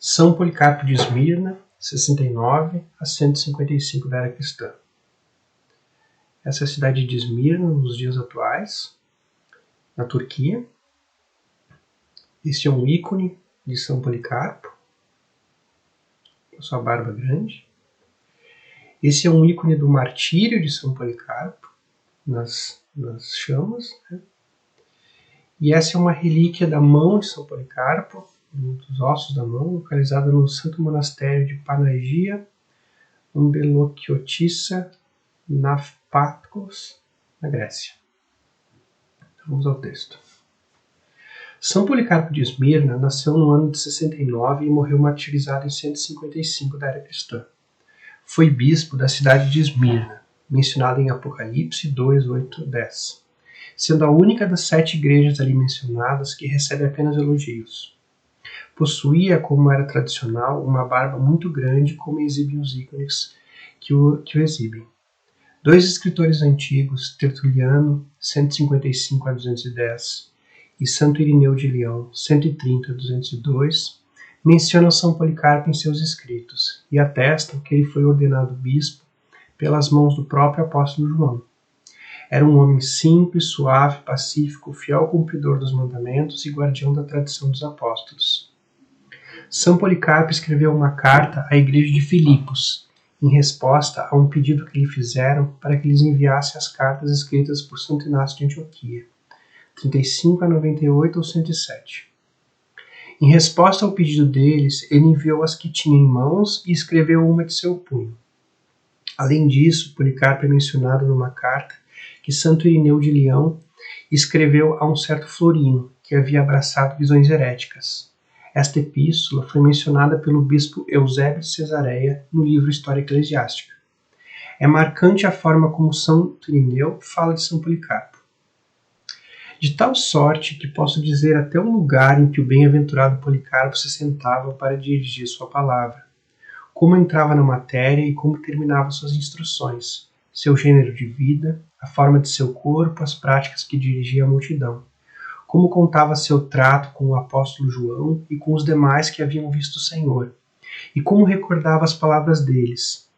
São Policarpo de Esmirna, 69 a 155 da era cristã. Essa é a cidade de Esmirna nos dias atuais, na Turquia. Esse é um ícone de São Policarpo, com sua barba grande. Esse é um ícone do martírio de São Policarpo, nas chamas. Né? E essa é uma relíquia da mão de São Policarpo, um dos ossos da mão, localizada no Santo Monastério de Panagia Ambelokiotissa Nafpatkos, na Grécia. Vamos ao texto. São Policarpo de Esmirna nasceu no ano de 69 e morreu martirizado em 155 da era cristã. Foi bispo da cidade de Esmirna, mencionada em Apocalipse 2, 8, 10, sendo a única das 7 igrejas ali mencionadas que recebe apenas elogios. Possuía, como era tradicional, uma barba muito grande, como exibem os ícones que o exibem. 2 escritores antigos, Tertuliano, 155 a 210, e Santo Irineu de Leão, 130 a 202, mencionam São Policarpo em seus escritos e atestam que ele foi ordenado bispo pelas mãos do próprio apóstolo João. Era um homem simples, suave, pacífico, fiel cumpridor dos mandamentos e guardião da tradição dos apóstolos. São Policarpo escreveu uma carta à igreja de Filipos, em resposta a um pedido que lhe fizeram para que lhes enviasse as cartas escritas por Santo Inácio de Antioquia, 35 a 98 ou 107. Em resposta ao pedido deles, ele enviou as que tinha em mãos e escreveu uma de seu punho. Além disso, Policarpo é mencionado numa carta que Santo Irineu de Leão escreveu a um certo Florino, que havia abraçado visões heréticas. Esta epístola foi mencionada pelo bispo Eusébio de Cesareia no livro História Eclesiástica. É marcante a forma como Santo Irineu fala de São Policarpo. De tal sorte que posso dizer até o lugar em que o bem-aventurado Policarpo se sentava para dirigir sua palavra, como entrava na matéria e como terminava suas instruções, seu gênero de vida, a forma de seu corpo, as práticas que dirigia à multidão, como contava seu trato com o apóstolo João e com os demais que haviam visto o Senhor, e como recordava as palavras deles,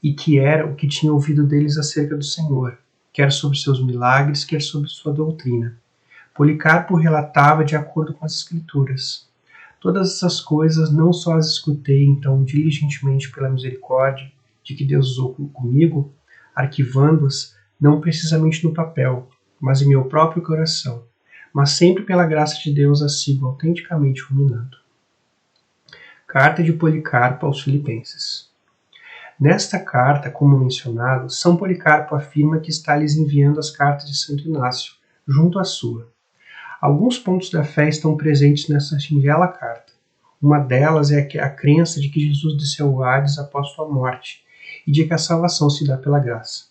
e que era o que tinha ouvido deles acerca do Senhor, quer sobre seus milagres, quer sobre sua doutrina. Policarpo relatava de acordo com as Escrituras. Todas essas coisas não só as escutei, então, diligentemente pela misericórdia de que Deus usou comigo, arquivando-as, não precisamente no papel, mas em meu próprio coração, mas sempre pela graça de Deus as sigo autenticamente ruminando. Carta de Policarpo aos Filipenses. Nesta carta, como mencionado, São Policarpo afirma que está lhes enviando as cartas de Santo Inácio, junto à sua. Alguns pontos da fé estão presentes nessa singela carta. Uma delas é a crença de que Jesus desceu ao Hades após sua morte e de que a salvação se dá pela graça.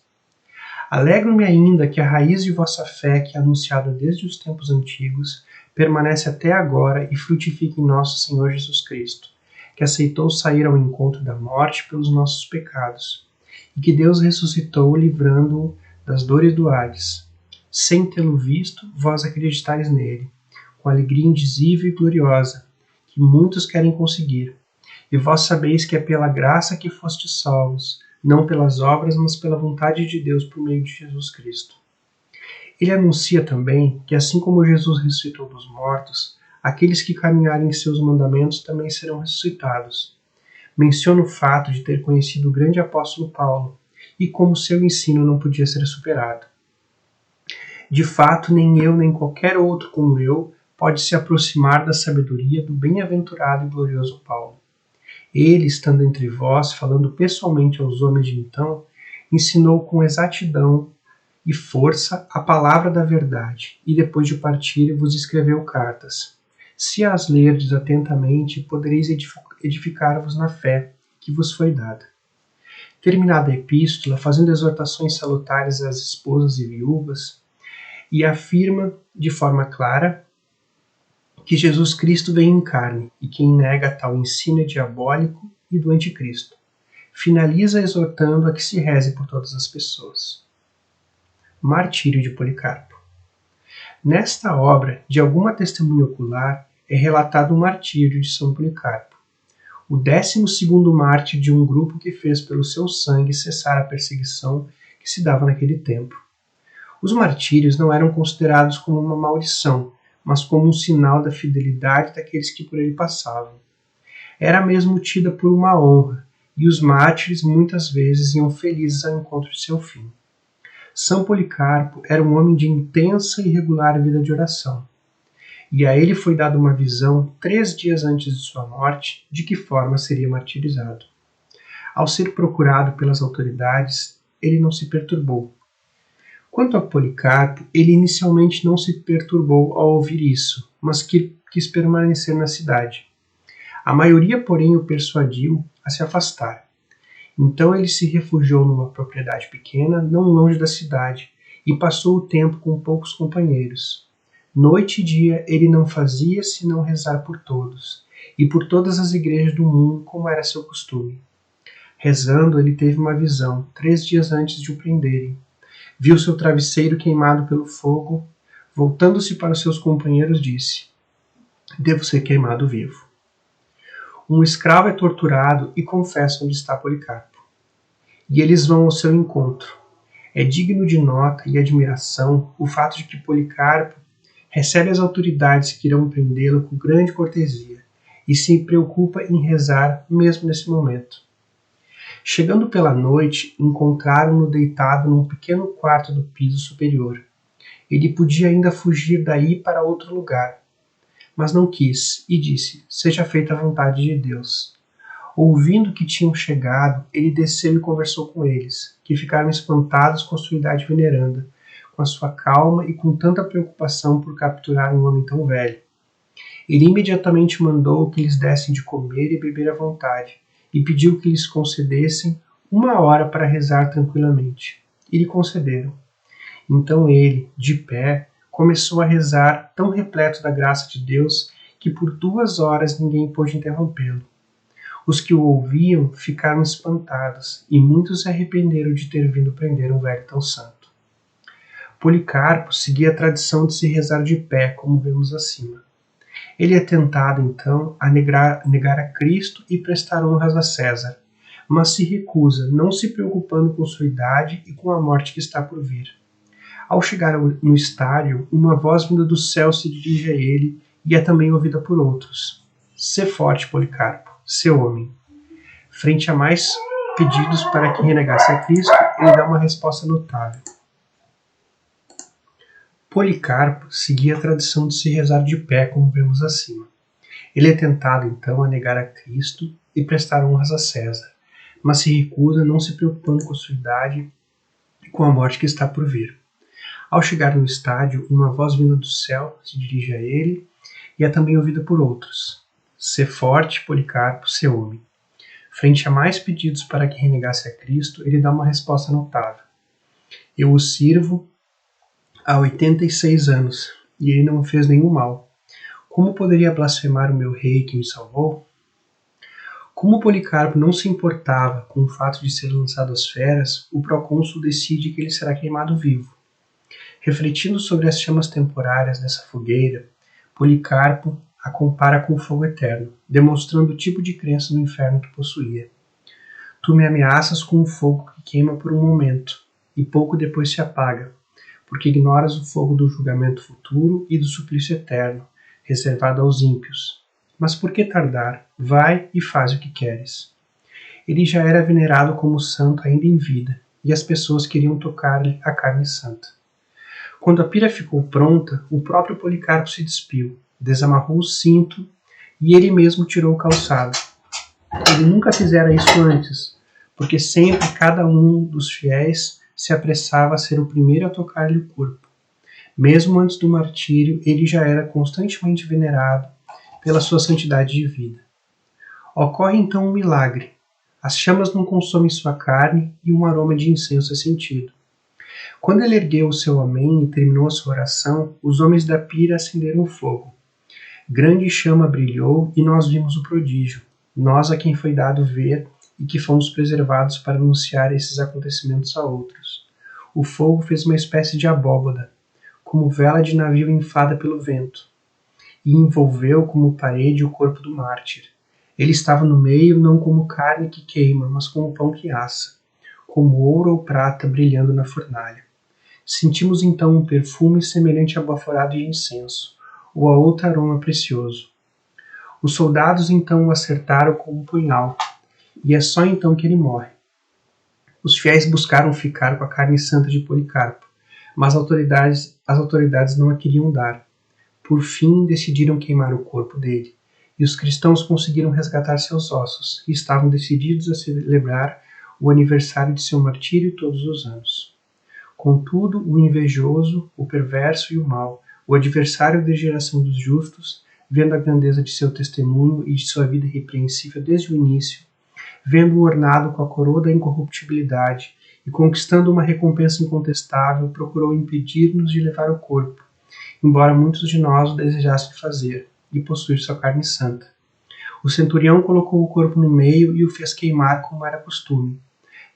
Alegro-me ainda que a raiz de vossa fé, que é anunciada desde os tempos antigos, permanece até agora e frutifica em nosso Senhor Jesus Cristo, que aceitou sair ao encontro da morte pelos nossos pecados, e que Deus ressuscitou livrando-o das dores do Hades. Sem tê-lo visto, vós acreditais nele, com alegria indizível e gloriosa, que muitos querem conseguir. E vós sabeis que é pela graça que fostes salvos, não pelas obras, mas pela vontade de Deus por meio de Jesus Cristo. Ele anuncia também que, assim como Jesus ressuscitou dos mortos, aqueles que caminharem em seus mandamentos também serão ressuscitados. Menciona o fato de ter conhecido o grande apóstolo Paulo e como seu ensino não podia ser superado. De fato, nem eu nem qualquer outro como eu pode se aproximar da sabedoria do bem-aventurado e glorioso Paulo. Ele, estando entre vós, falando pessoalmente aos homens de então, ensinou com exatidão e força a palavra da verdade, e depois de partir vos escreveu cartas. Se as lerdes atentamente, podereis edificar-vos na fé que vos foi dada. Terminada a epístola, fazendo exortações salutares às esposas e viúvas, e afirma de forma clara que Jesus Cristo veio em carne, e quem nega tal ensino é diabólico e do anticristo. Finaliza exortando a que se reze por todas as pessoas. Martírio de Policarpo. Nesta obra, de alguma testemunha ocular, é relatado o martírio de São Policarpo. o 12º mártir de um grupo que fez pelo seu sangue cessar a perseguição que se dava naquele tempo. Os martírios não eram considerados como uma maldição, mas como um sinal da fidelidade daqueles que por ele passavam. Era mesmo tida por uma honra, e os mártires muitas vezes iam felizes ao encontro de seu fim. São Policarpo era um homem de intensa e regular vida de oração, e a ele foi dada uma visão 3 dias antes de sua morte de que forma seria martirizado. Ao ser procurado pelas autoridades, ele não se perturbou. Quanto a Policarpo, ele inicialmente não se perturbou ao ouvir isso, mas quis permanecer na cidade. A maioria, porém, o persuadiu a se afastar. Então ele se refugiou numa propriedade pequena, não longe da cidade, e passou o tempo com poucos companheiros. Noite e dia ele não fazia senão rezar por todos, e por todas as igrejas do mundo, como era seu costume. Rezando, ele teve uma visão, 3 dias antes de o prenderem. Viu seu travesseiro queimado pelo fogo. Voltando-se para os seus companheiros, disse: devo ser queimado vivo. Um escravo é torturado e confessa onde está Policarpo. E eles vão ao seu encontro. É digno de nota e admiração o fato de que Policarpo recebe as autoridades que irão prendê-lo com grande cortesia e se preocupa em rezar mesmo nesse momento. Chegando pela noite, encontraram-no deitado num pequeno quarto do piso superior. Ele podia ainda fugir daí para outro lugar, mas não quis, e disse: seja feita a vontade de Deus. Ouvindo que tinham chegado, ele desceu e conversou com eles, que ficaram espantados com a sua idade veneranda, com a sua calma e com tanta preocupação por capturar um homem tão velho. Ele imediatamente mandou que lhes dessem de comer e beber à vontade, e pediu que lhes concedessem 1 hora para rezar tranquilamente. E lhe concederam. Então ele, de pé, começou a rezar, tão repleto da graça de Deus, que por 2 horas ninguém pôde interrompê-lo. Os que o ouviam ficaram espantados, e muitos se arrependeram de ter vindo prender um velho tão santo. Policarpo seguia a tradição de se rezar de pé, como vemos acima. Ele é tentado, então, a negar a Cristo e prestar honras a César, mas se recusa, não se preocupando com sua idade e com a morte que está por vir. Ao chegar no estádio, uma voz vinda do céu se dirige a ele e é também ouvida por outros. Sê forte, Policarpo, sê homem. Frente a mais pedidos para que renegasse a Cristo, ele dá uma resposta notável. Policarpo seguia a tradição de se rezar de pé, como vemos acima. Ele é tentado, então, a negar a Cristo e prestar honras a César, mas se recusa, não se preocupando com a sua idade e com a morte que está por vir. Ao chegar no estádio, uma voz vinda do céu se dirige a ele e é também ouvida por outros. Sê forte, Policarpo, sê homem. Frente a mais pedidos para que renegasse a Cristo, ele dá uma resposta notável. Eu o sirvo há 86 anos, e ele não me fez nenhum mal. Como poderia blasfemar o meu rei que me salvou? Como Policarpo não se importava com o fato de ser lançado às feras, o procônsul decide que ele será queimado vivo. Refletindo sobre as chamas temporárias dessa fogueira, Policarpo a compara com o fogo eterno, demonstrando o tipo de crença do inferno que possuía. Tu me ameaças com um fogo que queima por um momento, e pouco depois se apaga, porque ignoras o fogo do julgamento futuro e do suplício eterno, reservado aos ímpios. Mas por que tardar? Vai e faz o que queres. Ele já era venerado como santo ainda em vida, e as pessoas queriam tocar-lhe a carne santa. Quando a pira ficou pronta, o próprio Policarpo se despiu, desamarrou o cinto e ele mesmo tirou o calçado. Ele nunca fizera isso antes, porque sempre cada um dos fiéis se apressava a ser o primeiro a tocar-lhe o corpo. Mesmo antes do martírio, ele já era constantemente venerado pela sua santidade de vida. Ocorre então um milagre. As chamas não consomem sua carne e um aroma de incenso é sentido. Quando ele ergueu o seu amém e terminou a sua oração, os homens da pira acenderam o fogo. Grande chama brilhou e nós vimos o prodígio, nós a quem foi dado ver e que fomos preservados para anunciar esses acontecimentos a outros. O fogo fez uma espécie de abóbada, como vela de navio inflada pelo vento, e envolveu como parede o corpo do mártir. Ele estava no meio não como carne que queima, mas como pão que assa, como ouro ou prata brilhando na fornalha. Sentimos então um perfume semelhante a baforado de incenso, ou a outro aroma precioso. Os soldados então o acertaram com um punhal, e é só então que ele morre. Os fiéis buscaram ficar com a carne santa de Policarpo, mas as autoridades não a queriam dar. Por fim, decidiram queimar o corpo dele, e os cristãos conseguiram resgatar seus ossos, e estavam decididos a celebrar o aniversário de seu martírio todos os anos. Contudo, o invejoso, o perverso e o mau, o adversário da geração dos justos, vendo a grandeza de seu testemunho e de sua vida irrepreensível desde o início, vendo-o ornado com a coroa da incorruptibilidade e conquistando uma recompensa incontestável, procurou impedir-nos de levar o corpo, embora muitos de nós o desejassem fazer, e possuir sua carne santa. O centurião colocou o corpo no meio e o fez queimar como era costume.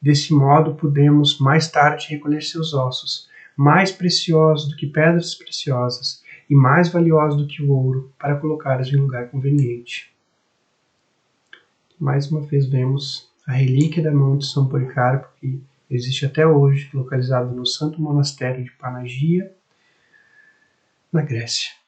Desse modo, pudemos mais tarde recolher seus ossos, mais preciosos do que pedras preciosas e mais valiosos do que o ouro, para colocá-los em lugar conveniente. Mais uma vez vemos a relíquia da mão de São Policarpo, que existe até hoje, localizado no Santo Monastério de Panagia, na Grécia.